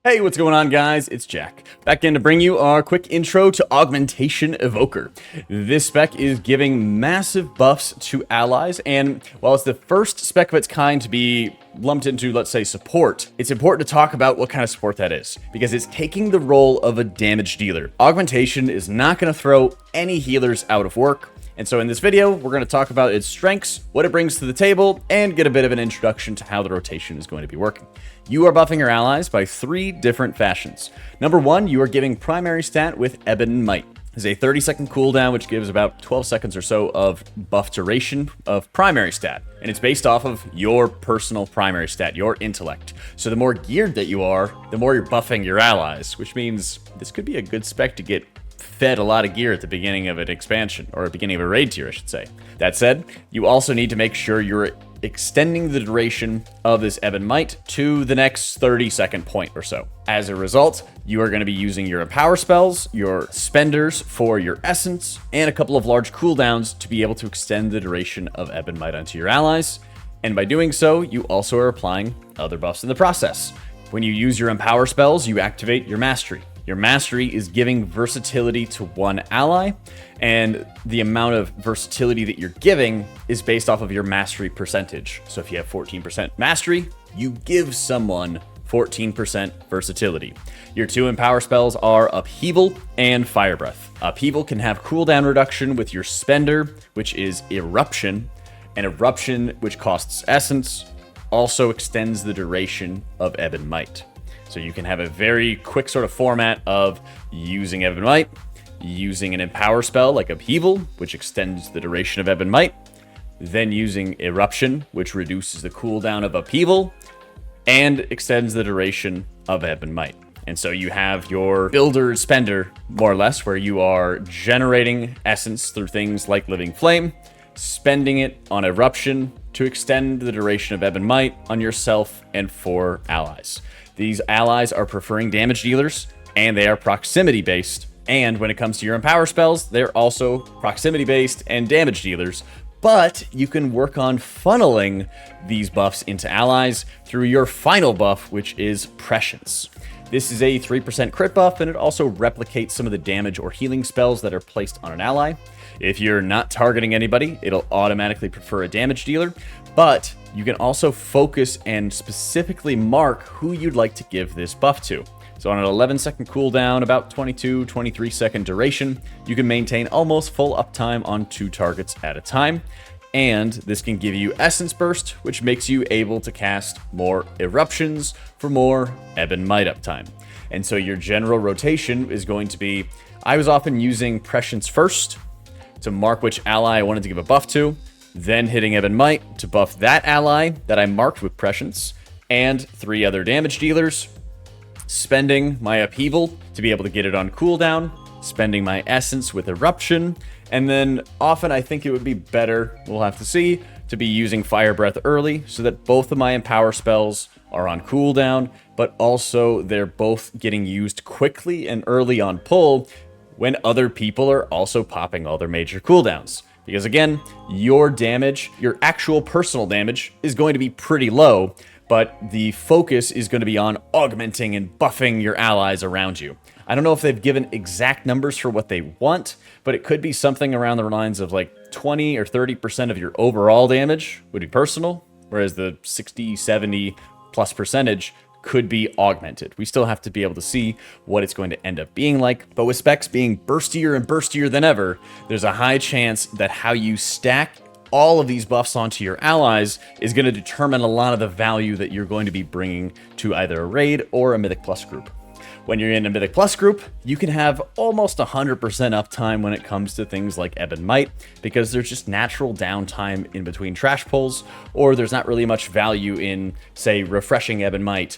Hey, what's going on, guys? It's Jack, back in to bring you our quick intro to Augmentation Evoker. This spec is giving massive buffs to allies, and while it's the first spec of its kind to be lumped into, let's say, support, it's important to talk about what kind of support that is, because it's taking the role of a damage dealer. Augmentation is not going to throw any healers out of work. And so in this video, we're going to talk about its strengths, what it brings to the table, and get a bit of an introduction to how the rotation is going to be working. You are buffing your allies by 3 different fashions. Number 1, you are giving primary stat with Ebon Might. It's a 30-second cooldown, which gives about 12 seconds or so of buff duration of primary stat. And it's based off of your personal primary stat, your intellect. So the more geared that you are, the more you're buffing your allies, which means this could be a good spec to get fed a lot of gear at the beginning of an expansion, or the beginning of a raid tier, I should say. That said, you also need to make sure you're extending the duration of this Ebon Might to the next 30-second point or so. As a result, you are going to be using your empower spells, your spenders for your essence, and a couple of large cooldowns to be able to extend the duration of Ebon Might onto your allies. And by doing so, you also are applying other buffs in the process. When you use your empower spells, you activate your mastery. Your mastery is giving versatility to one ally, and the amount of versatility that you're giving is based off of your mastery percentage. So if you have 14% mastery, you give someone 14% versatility. Your 2 empower spells are Upheaval and Fire Breath. Upheaval can have cooldown reduction with your spender, which is Eruption, and Eruption, which costs essence, also extends the duration of Ebon Might. So you can have a very quick sort of format of using Ebon Might, using an empower spell like Upheaval, which extends the duration of Ebon Might, then using Eruption, which reduces the cooldown of Upheaval, and extends the duration of Ebon Might. And so you have your builder spender, more or less, where you are generating essence through things like Living Flame, spending it on Eruption to extend the duration of Ebon Might on yourself and 4 allies. These allies are preferring damage dealers, and they are proximity based. And when it comes to your empower spells, they're also proximity based and damage dealers. But you can work on funneling these buffs into allies through your final buff, which is Prescience. This is a 3% crit buff, and it also replicates some of the damage or healing spells that are placed on an ally. If you're not targeting anybody, it'll automatically prefer a damage dealer, but you can also focus and specifically mark who you'd like to give this buff to. So on an 11-second cooldown, about 23 second duration, you can maintain almost full uptime on 2 targets at a time. And this can give you Essence Burst, which makes you able to cast more Eruptions for more Ebon Might uptime. And so your general rotation is going to be, I was often using Prescience first to mark which ally I wanted to give a buff to, then hitting Ebon Might to buff that ally that I marked with Prescience, and 3 other damage dealers, spending my Upheaval to be able to get it on cooldown, spending my Essence with Eruption, and then often I think it would be better, we'll have to see, to be using Fire Breath early so that both of my empower spells are on cooldown, but also they're both getting used quickly and early on pull when other people are also popping all their major cooldowns. Because again, your damage, your actual personal damage, is going to be pretty low, but the focus is going to be on augmenting and buffing your allies around you. I don't know if they've given exact numbers for what they want, but it could be something around the lines of like 20 or 30% of your overall damage would be personal, whereas the 60, 70 plus percentage could be augmented. We still have to be able to see what it's going to end up being like, but with specs being burstier and burstier than ever, there's a high chance that how you stack all of these buffs onto your allies is going to determine a lot of the value that you're going to be bringing to either a raid or a Mythic Plus group. When you're in a Mythic Plus group, you can have almost 100% uptime when it comes to things like Ebon Might, because there's just natural downtime in between trash pulls, or there's not really much value in, say, refreshing Ebon Might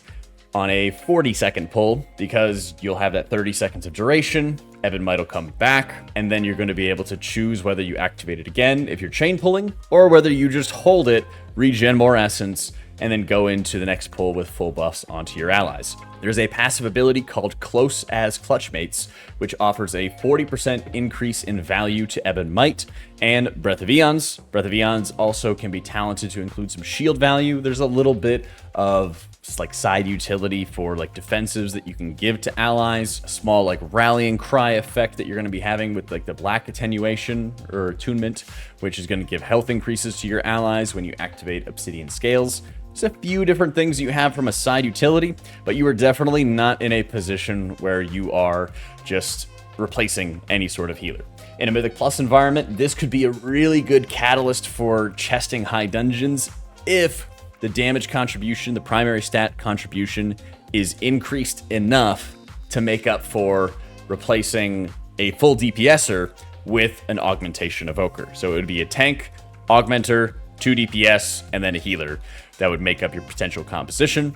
on a 40-second pull, because you'll have that 30 seconds of duration, Ebon Might will come back, and then you're going to be able to choose whether you activate it again if you're chain pulling, or whether you just hold it, regen more essence, and then go into the next pull with full buffs onto your allies. There's a passive ability called Close as Clutchmates, which offers a 40% increase in value to Ebon Might and Breath of Eons. Breath of Eons also can be talented to include some shield value. There's a little bit of It's like side utility for like defensives that you can give to allies, a small like rallying cry effect that you're going to be having with like the black attenuation or attunement, which is going to give health increases to your allies when you activate Obsidian Scales. There's a few different things you have from a side utility, but you are definitely not in a position where you are just replacing any sort of healer. In a Mythic Plus environment, this could be a really good catalyst for chesting high dungeons if the damage contribution, the primary stat contribution, is increased enough to make up for replacing a full DPSer with an Augmentation Evoker. So it would be a tank, augmenter, 2 DPS, and then a healer. That would make up your potential composition.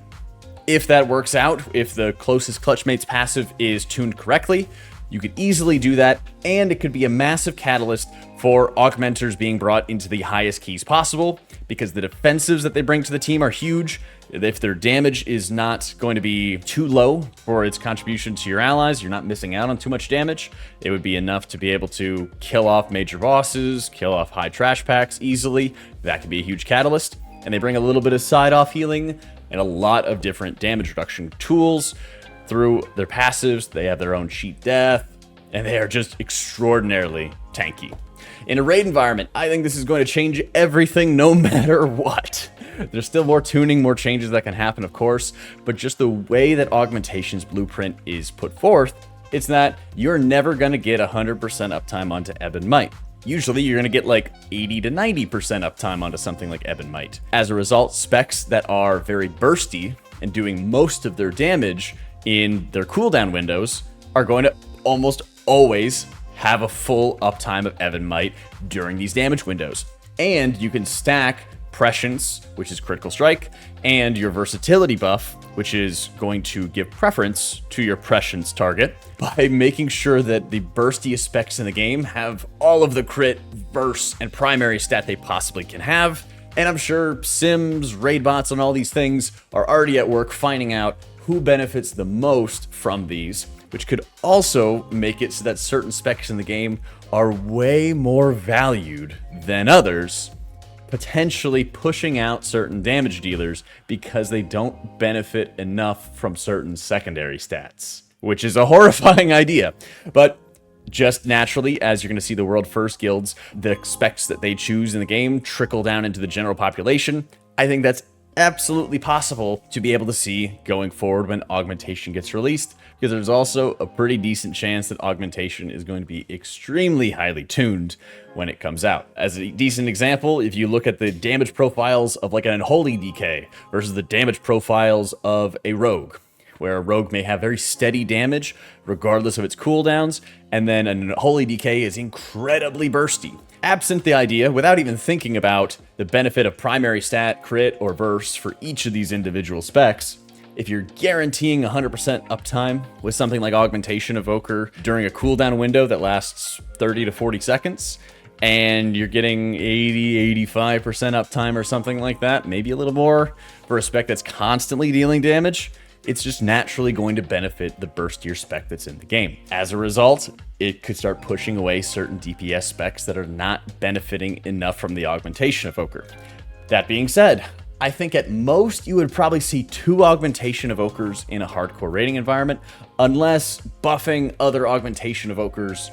If that works out, if the closest Clutchmate's passive is tuned correctly, you could easily do that, and it could be a massive catalyst for augmenters being brought into the highest keys possible, because the defensives that they bring to the team are huge. If their damage is not going to be too low for its contribution to your allies, you're not missing out on too much damage. It would be enough to be able to kill off major bosses, kill off high trash packs easily. That could be a huge catalyst. And they bring a little bit of side-off healing and a lot of different damage reduction tools. Through their passives, they have their own cheat death, and they are just extraordinarily tanky. In a raid environment, I think this is going to change everything no matter what. There's still more tuning, more changes that can happen, of course, but just the way that Augmentation's blueprint is put forth, it's that you're never going to get 100% uptime onto Ebb and Might. Usually you're going to get like 80 to 90% uptime onto something like Ebb and Might. As a result, specs that are very bursty and doing most of their damage in their cooldown windows are going to almost always have a full uptime of Ebb and Might during these damage windows. And you can stack Prescience, which is critical strike, and your versatility buff, which is going to give preference to your Prescience target, by making sure that the burstiest specs in the game have all of the crit, verse, and primary stat they possibly can have. And I'm sure Sims, raid bots, and all these things are already at work finding out who benefits the most from these, which could also make it so that certain specs in the game are way more valued than others, potentially pushing out certain damage dealers because they don't benefit enough from certain secondary stats, which is a horrifying idea. But just naturally, as you're going to see the World First guilds, the specs that they choose in the game trickle down into the general population. I think that's absolutely possible to be able to see going forward when Augmentation gets released, because there's also a pretty decent chance that Augmentation is going to be extremely highly tuned when it comes out. As a decent example, if you look at the damage profiles of like an Unholy DK versus the damage profiles of a Rogue, where a Rogue may have very steady damage regardless of its cooldowns, and then an Unholy DK is incredibly bursty. Absent the idea, without even thinking about the benefit of primary stat, crit, or verse for each of these individual specs, if you're guaranteeing 100% uptime with something like Augmentation Evoker during a cooldown window that lasts 30 to 40 seconds, and you're getting 80, 85% uptime or something like that, maybe a little more, for a spec that's constantly dealing damage, it's just naturally going to benefit the burstier spec that's in the game. As a result, it could start pushing away certain DPS specs that are not benefiting enough from the Augmentation Evoker. That being said, I think at most you would probably see 2 Augmentation Evokers in a hardcore raiding environment, unless buffing other Augmentation Evokers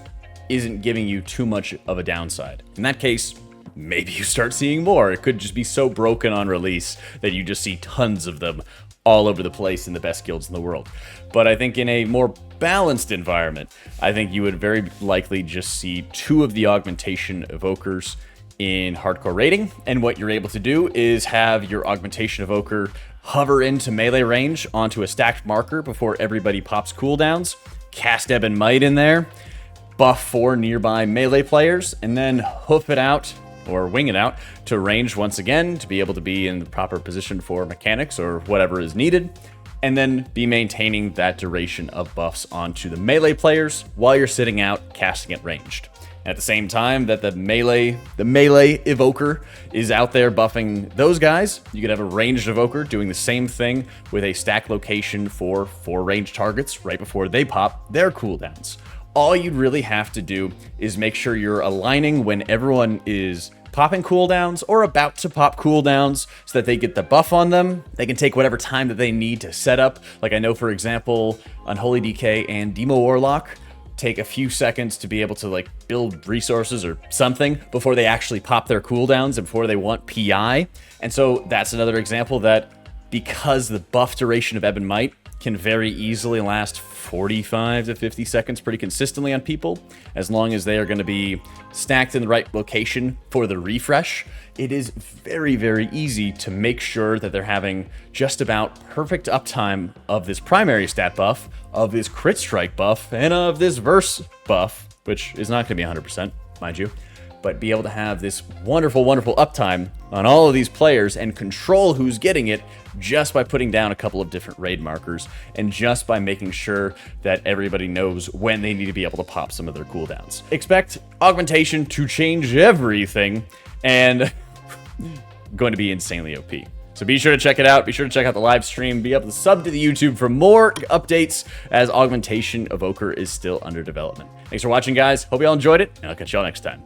isn't giving you too much of a downside. In that case, maybe you start seeing more. It could just be so broken on release that you just see tons of them all over the place in the best guilds in the world. But I think in a more balanced environment, I think you would very likely just see 2 of the Augmentation Evokers in hardcore raiding, and what you're able to do is have your Augmentation Evoker hover into melee range onto a stacked marker before everybody pops cooldowns, cast Ebb and Might in there, buff 4 nearby melee players, and then hoof it out or wing it out to range once again to be able to be in the proper position for mechanics or whatever is needed, and then be maintaining that duration of buffs onto the melee players while you're sitting out casting it ranged. At the same time that the melee evoker is out there buffing those guys, you could have a ranged evoker doing the same thing with a stack location for 4 ranged targets right before they pop their cooldowns. All you'd really have to do is make sure you're aligning when everyone is popping cooldowns or about to pop cooldowns so that they get the buff on them. They can take whatever time that they need to set up. Like I know, for example, Unholy DK and Demo Warlock take a few seconds to be able to like build resources or something before they actually pop their cooldowns and before they want PI. And so that's another example that because the buff duration of Ebb and Might can very easily last 45 to 50 seconds pretty consistently on people, as long as they are going to be stacked in the right location for the refresh, it is very, very easy to make sure that they're having just about perfect uptime of this primary stat buff, of this crit strike buff, and of this verse buff, which is not going to be 100%, mind you, but be able to have this wonderful, wonderful uptime on all of these players and control who's getting it just by putting down a couple of different raid markers and just by making sure that everybody knows when they need to be able to pop some of their cooldowns. Expect augmentation to change everything and going to be insanely OP. So be sure to check it out. Be sure to check out the live stream. Be able to sub to the YouTube for more updates as Augmentation Evoker is still under development. Thanks for watching, guys. Hope you all enjoyed it, and I'll catch y'all next time.